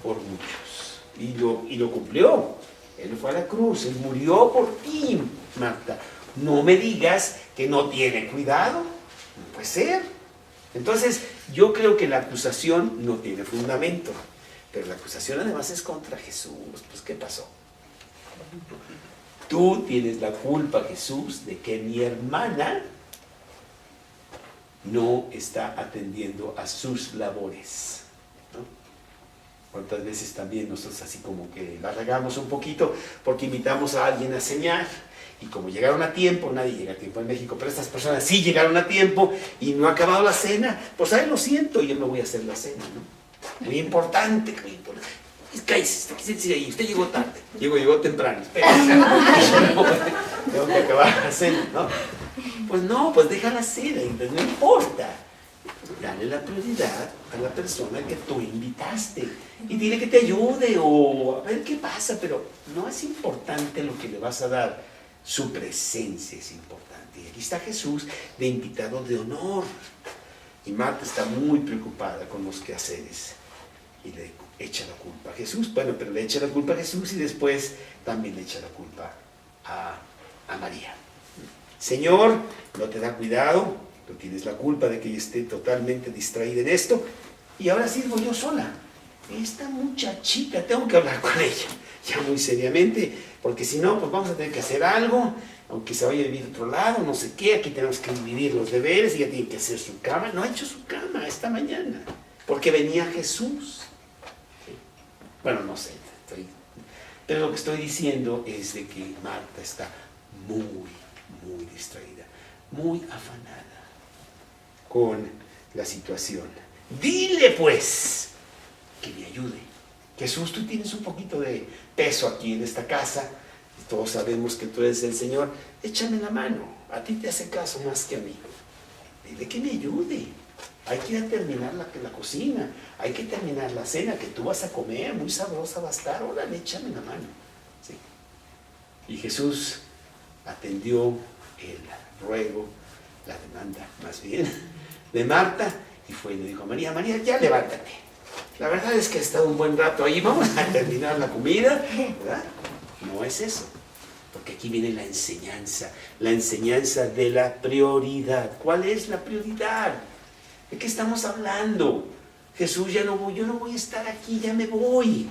por muchos. Y lo cumplió. Él fue a la cruz, Él murió por ti, Marta. No me digas que no tiene cuidado. No puede ser. Entonces, yo creo que la acusación no tiene fundamento, pero la acusación además es contra Jesús. Pues, ¿qué pasó? Tú tienes la culpa, Jesús, de que mi hermana no está atendiendo a sus labores, ¿no? ¿Cuántas veces también nosotros así como que la regamos un poquito porque invitamos a alguien a cenar? Y como llegaron a tiempo, nadie llega a tiempo en México, pero estas personas sí llegaron a tiempo y no ha acabado la cena, pues ahí lo siento, yo me voy a hacer la cena, ¿no? Muy importante, muy importante. Cállese, ahí, usted llegó tarde, llegó temprano, tengo que acabar la cena, ¿no? Pues no, pues deja la cena, entonces no importa. Dale la prioridad a la persona que tú invitaste y dile que te ayude o a ver qué pasa, pero no es importante lo que le vas a dar. Su presencia es importante. Y aquí está Jesús de invitado de honor. Y Marta está muy preocupada con los quehaceres y le echa la culpa a Jesús. Bueno, pero le echa la culpa a Jesús y después también le echa la culpa a María. Señor, no te da cuidado, tú tienes la culpa de que ella esté totalmente distraída en esto y ahora sirvo yo sola. Esta muchachita, tengo que hablar con ella, ya muy seriamente, porque si no, pues vamos a tener que hacer algo, aunque se vaya a vivir a otro lado, no sé qué, aquí tenemos que dividir los deberes, ella tiene que hacer su cama, no ha hecho su cama esta mañana, porque venía Jesús. ¿Sí? Bueno, no sé, pero lo que estoy diciendo es de que Marta está muy distraída, muy afanada con la situación. Dile pues que me ayude. Jesús, tú tienes un poquito de peso aquí en esta casa, y todos sabemos que tú eres el Señor, échame la mano, a ti te hace caso más que a mí. Dile que me ayude. Hay que ir a terminar la cocina, hay que terminar la cena que tú vas a comer, muy sabrosa va a estar, órale, échame la mano. ¿Sí? Y Jesús atendió el ruego, la demanda más bien, de Marta, y fue y le dijo a María, María, ya levántate. La verdad es que he estado un buen rato ahí, vamos a terminar la comida, ¿verdad? No es eso, porque aquí viene la enseñanza de la prioridad. ¿Cuál es la prioridad? ¿De qué estamos hablando? Jesús, yo no voy a estar aquí, ya me voy.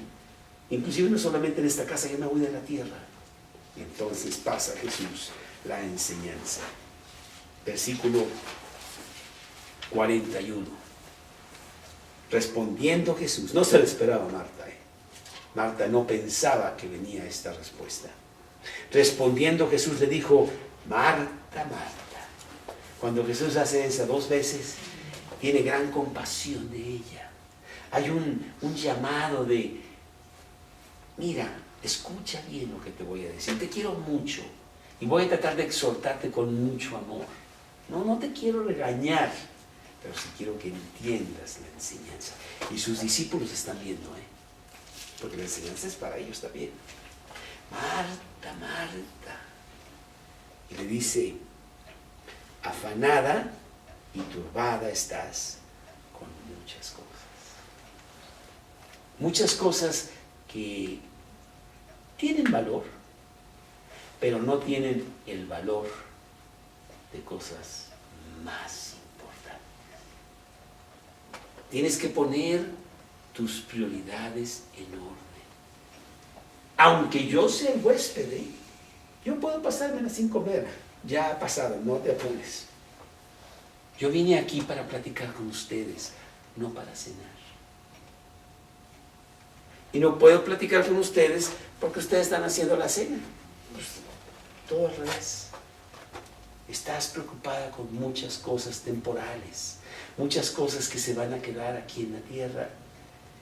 Inclusive no solamente en esta casa, ya me voy de la tierra. Y entonces pasa Jesús la enseñanza. Versículo 41. Respondiendo Jesús, no se lo esperaba Marta. Marta no pensaba que venía esta respuesta. Respondiendo Jesús le dijo, Marta, Marta. Cuando Jesús hace esa 2 veces, tiene gran compasión de ella. Hay un llamado de, mira, escucha bien lo que te voy a decir. Te quiero mucho y voy a tratar de exhortarte con mucho amor. No te quiero regañar, pero sí quiero que entiendas la enseñanza. Y sus discípulos están viendo, porque la enseñanza es para ellos también. Marta, Marta. Y le dice, afanada y turbada estás con muchas cosas. Muchas cosas que tienen valor, pero no tienen el valor de cosas más importantes. Tienes que poner tus prioridades en orden. Aunque yo sea el huésped, yo puedo pasármela sin comer. Ya ha pasado, no te apures. Yo vine aquí para platicar con ustedes, no para cenar. Y no puedo platicar con ustedes porque ustedes están haciendo la cena. Pues, todo al revés. Estás preocupada con muchas cosas temporales, muchas cosas que se van a quedar aquí en la tierra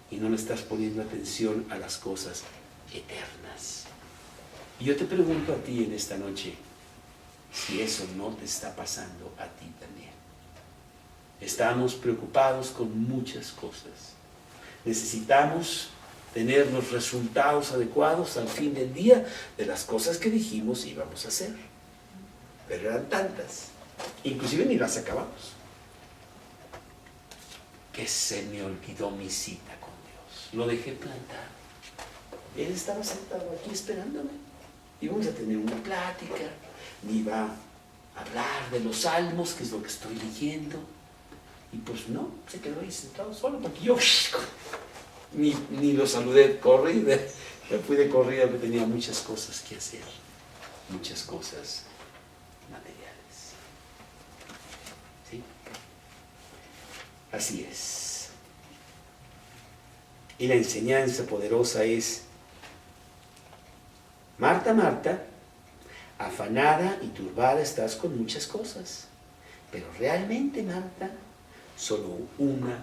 y no le estás poniendo atención a las cosas eternas. Y yo te pregunto a ti en esta noche, si eso no te está pasando a ti también. Estamos preocupados con muchas cosas. Necesitamos tener los resultados adecuados al fin del día de las cosas que dijimos íbamos a hacer. Pero eran tantas, inclusive ni las acabamos, que se me olvidó mi cita con Dios. Lo dejé plantado. Él estaba sentado aquí esperándome. Íbamos a tener una plática, me iba a hablar de los salmos, que es lo que estoy leyendo. Y pues no, se quedó ahí sentado solo, porque yo ni lo saludé, corrí, me fui de corrida porque tenía muchas cosas que hacer, muchas cosas materiales. ¿Sí? Así es. Y la enseñanza poderosa es: Marta, Marta, afanada y turbada estás con muchas cosas, pero realmente, Marta, solo una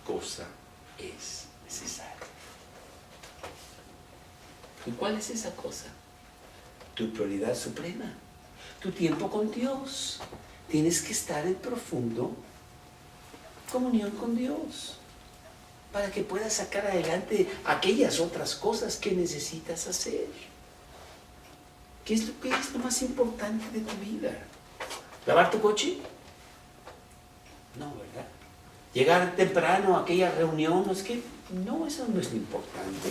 cosa es necesaria. ¿Y cuál es esa cosa? Tu prioridad suprema, tu tiempo con Dios. Tienes que estar en profundo comunión con Dios para que puedas sacar adelante aquellas otras cosas que necesitas hacer. ¿Qué es lo más importante de tu vida? ¿Lavar tu coche? No, ¿verdad? Llegar temprano a aquella reunión, es que no, eso no es lo importante.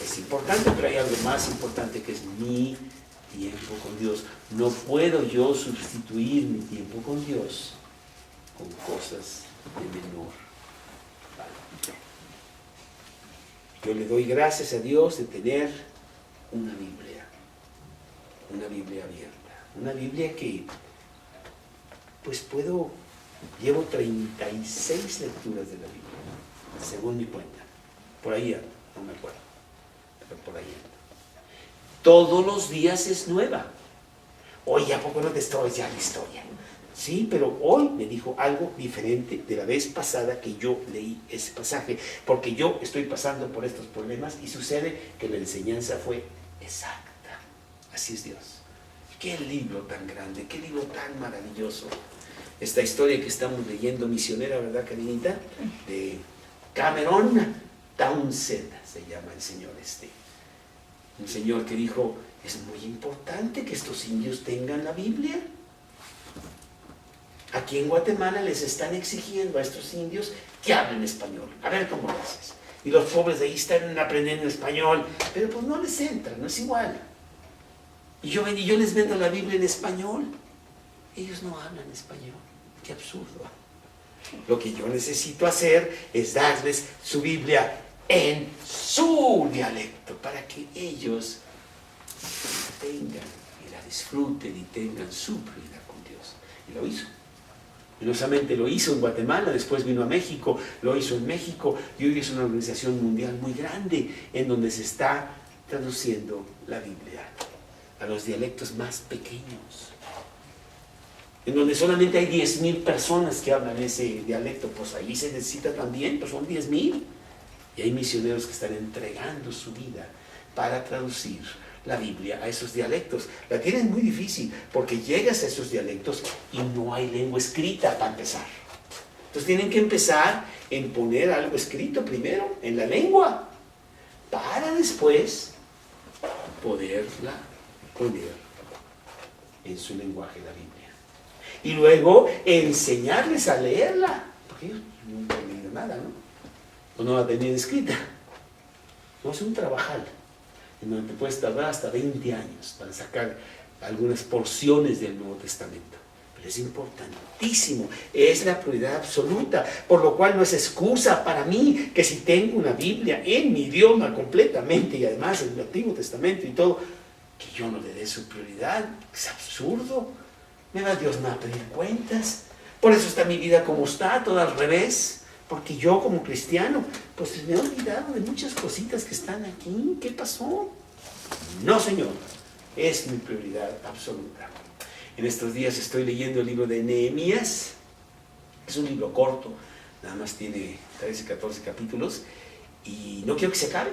Es importante, pero hay algo más importante que es mi tiempo con Dios. No puedo yo sustituir mi tiempo con Dios con cosas de menor valor. Yo le doy gracias a Dios de tener una Biblia abierta, una Biblia que pues llevo 36 lecturas de la Biblia, según mi cuenta. Por ahí ando, no me acuerdo, pero por ahí ando. Todos los días es nueva. Oye, ¿a poco no te estoy ya la historia? Sí, pero hoy me dijo algo diferente de la vez pasada que yo leí ese pasaje, porque yo estoy pasando por estos problemas y sucede que la enseñanza fue exacta. Así es Dios. Qué libro tan grande, qué libro tan maravilloso. Esta historia que estamos leyendo, misionera, ¿verdad, Karinita? De Cameron Townsend, se llama el señor este. Un señor que dijo, es muy importante que estos indios tengan la Biblia. Aquí en Guatemala les están exigiendo a estos indios que hablen español. A ver cómo lo haces. Y los pobres de ahí están aprendiendo español, pero pues no les entra, no es igual. Y yo les vendo la Biblia en español. Ellos no hablan español. Qué absurdo. Lo que yo necesito hacer es darles su Biblia en su dialecto para que ellos tengan y la disfruten y tengan su prioridad con Dios. Y lo hizo. Y no solamente lo hizo en Guatemala, después vino a México, lo hizo en México y hoy es una organización mundial muy grande en donde se está traduciendo la Biblia a los dialectos más pequeños, en donde solamente hay 10,000 personas que hablan ese dialecto. Pues ahí se necesita también, pues son 10,000. Y hay misioneros que están entregando su vida para traducir la Biblia a esos dialectos. La tienen muy difícil porque llegas a esos dialectos y no hay lengua escrita para empezar. Entonces tienen que empezar en poner algo escrito primero en la lengua para después poderla poner en su lenguaje la Biblia. Y luego enseñarles a leerla, porque ellos nunca han leído nada, ¿no? O no la tenían escrita. No, es un trabajal en donde te puedes tardar hasta 20 años para sacar algunas porciones del Nuevo Testamento. Pero es importantísimo, es la prioridad absoluta, por lo cual no es excusa para mí que si tengo una Biblia en mi idioma completamente y además en el Antiguo Testamento y todo, que yo no le dé su prioridad. Es absurdo. Dios me va a pedir cuentas. Por eso está mi vida como está, todo al revés. Porque yo como cristiano, pues me he olvidado de muchas cositas que están aquí. ¿Qué pasó? No, Señor. Es mi prioridad absoluta. En estos días estoy leyendo el libro de Nehemías. Es un libro corto. Nada más tiene 13, 14 capítulos. Y no quiero que se acabe.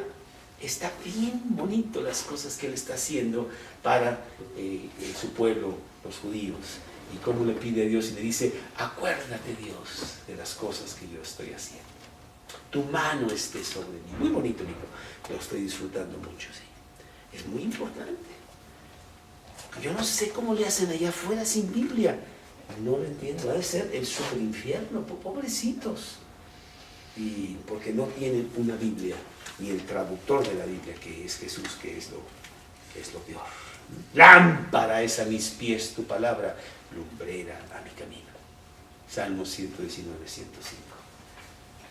Está bien bonito las cosas que él está haciendo para su pueblo, los judíos, y cómo le pide a Dios y le dice, acuérdate, Dios, de las cosas que yo estoy haciendo. Tu mano esté sobre mí. Muy bonito el libro, lo estoy disfrutando mucho, sí. Es muy importante. Yo no sé cómo le hacen allá afuera sin Biblia. No lo entiendo, ha de ser el super infierno, pobrecitos. Y porque no tienen una Biblia, ni el traductor de la Biblia, que es Jesús, que es lo peor. Lámpara es a mis pies tu palabra, lumbrera a mi camino. Salmo 119, 105.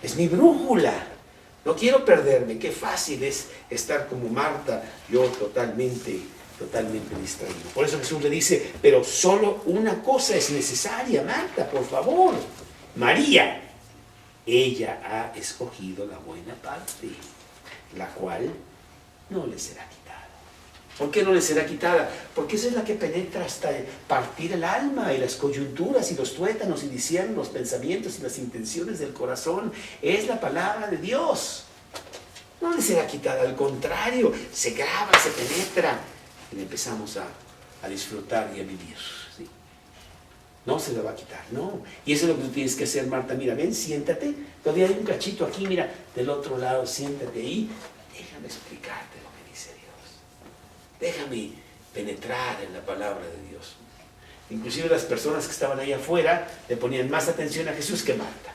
Es mi brújula. No quiero perderme. Qué fácil es estar como Marta, yo totalmente distraído. Por eso Jesús le dice, pero solo una cosa es necesaria, Marta, por favor. María, ella ha escogido la buena parte, la cual no le será quitada. ¿Por qué no le será quitada? Porque esa es la que penetra hasta partir el alma y las coyunturas y los tuétanos y discierne los pensamientos y las intenciones del corazón. Es la palabra de Dios. No le será quitada, al contrario, se graba, se penetra y empezamos a disfrutar y a vivir. ¿Sí? No se la va a quitar, no. Y eso es lo que tú tienes que hacer, Marta. Mira, ven, siéntate. Todavía hay un cachito aquí, mira, del otro lado, siéntate ahí. Déjame explicarte lo que dice Dios. Déjame penetrar en la palabra de Dios. Inclusive las personas que estaban ahí afuera le ponían más atención a Jesús que Marta.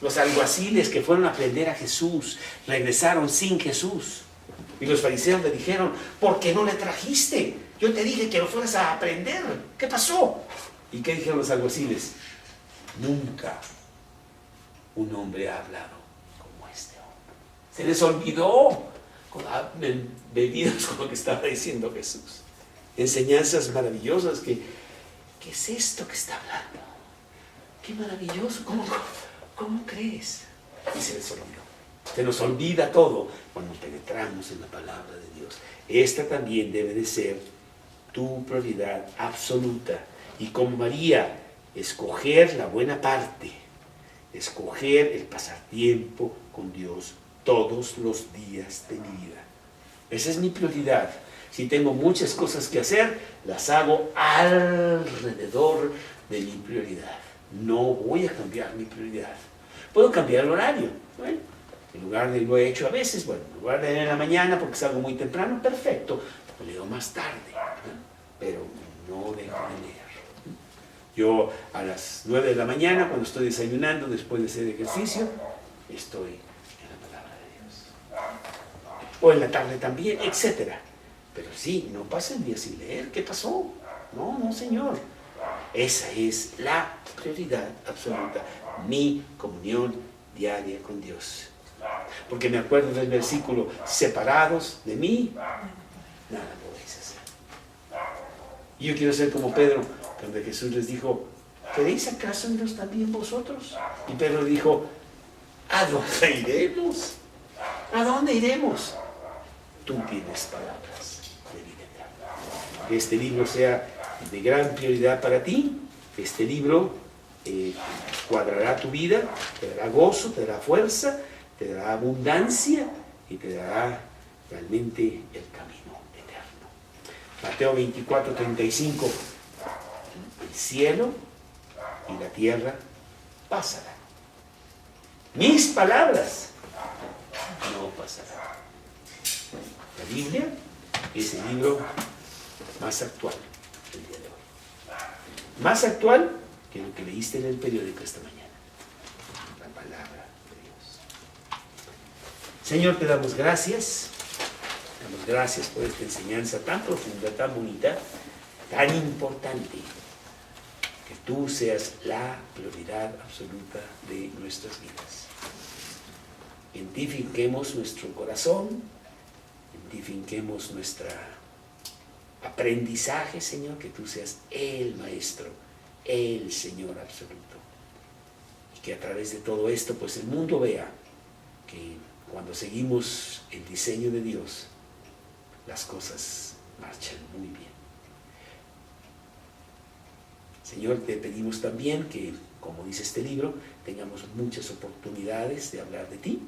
Los alguaciles que fueron a aprender a Jesús regresaron sin Jesús. Y los fariseos le dijeron, ¿por qué no le trajiste? Yo te dije que lo fueras a aprender. ¿Qué pasó? ¿Y qué dijeron los alguaciles? Nunca un hombre ha hablado como este hombre. Se les olvidó, bebidos con lo que estaba diciendo Jesús. Enseñanzas maravillosas que, ¿qué es esto que está hablando? Qué maravilloso, ¿cómo crees? Y se les olvidó. Se nos olvida todo cuando penetramos en la palabra de Dios. Esta también debe de ser tu prioridad absoluta. Y como María, escoger la buena parte, escoger el pasar tiempo con Dios todos los días de mi vida. Esa es mi prioridad. Si tengo muchas cosas que hacer, las hago alrededor de mi prioridad. No voy a cambiar mi prioridad. Puedo cambiar el horario. Bueno, en lugar de, lo he hecho a veces, bueno, en lugar de leer en la mañana porque salgo muy temprano, perfecto, lo leo más tarde, pero no dejo de leer. Yo a las 9 de la mañana, cuando estoy desayunando, después de hacer ejercicio, estoy en la palabra de Dios. O en la tarde también, etc. Pero sí, no pasa el día sin leer. ¿Qué pasó? No, Señor. Esa es la prioridad absoluta. Mi comunión diaria con Dios. Porque me acuerdo del versículo, separados de mí, nada podéis hacer. Y yo quiero ser como Pedro, cuando Jesús les dijo, ¿queréis acaso iros también vosotros? Y Pedro dijo, ¿a dónde iremos? ¿A dónde iremos? Tú tienes palabras de vida eterna. Que este libro sea de gran prioridad para ti. Este libro cuadrará tu vida, te dará gozo, te dará fuerza, te dará abundancia y te dará realmente el camino eterno. Mateo 24, 35. El cielo y la tierra pasarán. Mis palabras no pasarán. La Biblia es el libro más actual del día de hoy. Más actual que lo que leíste en el periódico esta mañana. La palabra de Dios. Señor, te damos gracias. Damos gracias por esta enseñanza tan profunda, tan bonita, tan importante. Que tú seas la prioridad absoluta de nuestras vidas. En ti finquemos nuestro corazón, en ti finquemos nuestro aprendizaje, Señor, que tú seas el Maestro, el Señor absoluto. Y que a través de todo esto, pues el mundo vea que cuando seguimos el diseño de Dios, las cosas marchan muy bien. Señor, te pedimos también que, como dice este libro, tengamos muchas oportunidades de hablar de ti,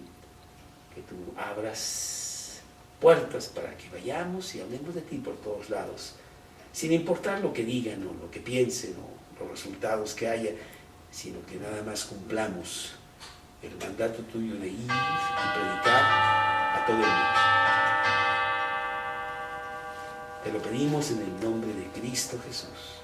que tú abras puertas para que vayamos y hablemos de ti por todos lados, sin importar lo que digan o lo que piensen o los resultados que haya, sino que nada más cumplamos el mandato tuyo de ir y predicar a todo el mundo. Te lo pedimos en el nombre de Cristo Jesús.